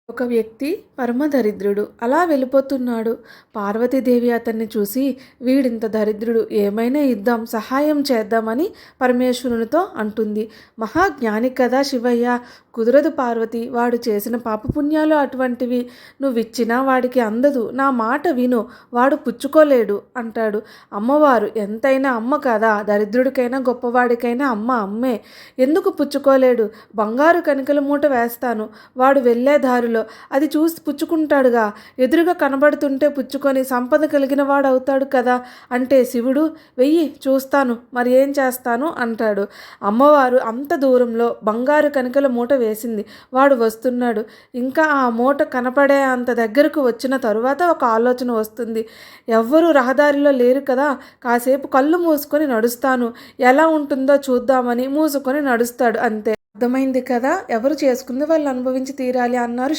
ఒక వ్యక్తి పరమదరిద్రుడు. అలా వెళ్ళిపోతున్నాడు. పార్వతీదేవి అతన్ని చూసి, వీడింత దరిద్రుడు, ఏమైనా ఇద్దాం, సహాయం చేద్దామని పరమేశ్వరునితో అంటుంది. మహాజ్ఞాని కదా శివయ్య, కుదరదు పార్వతి, వాడు చేసిన పాపపుణ్యాలు అటువంటివి. నువ్విచ్చినా వాడికి అందదు. నా మాట విను, వాడు పుచ్చుకోలేడు అంటాడు. అమ్మవారు ఎంతైనా అమ్మ కదా, దరిద్రుడికైనా గొప్పవాడికైనా అమ్మ అమ్మే. ఎందుకు పుచ్చుకోలేడు? బంగారు కణికల మూట వేస్తాను, వాడు వెళ్ళే దారిలో అది చూసి పుచ్చుకుంటాడుగా. ఎదురుగా కనబడుతుంటే పుచ్చుకొని సంపద కలిగిన వాడు అవుతాడు కదా అంటే శివుడు, వెయ్యి చూస్తాను, మరి ఏం చేస్తాను అంటాడు. అమ్మవారు అంత దూరంలో బంగారు కణికల మూట వేసింది. వాడు వస్తున్నాడు. ఇంకా ఆ మూట కనపడే అంత దగ్గరకు వచ్చిన తరువాత ఒక ఆలోచన వస్తుంది. ఎవ్వరూ రహదారిలో లేరు కదా, కాసేపు కళ్ళు మూసుకొని నడుస్తాను, ఎలా ఉంటుందో చూద్దామని మూసుకొని నడుస్తాడు. అంతే. అర్థమైంది కదా, ఎవరు చేసుకుంది వాళ్ళు అనుభవించి తీరాలి అన్నారు.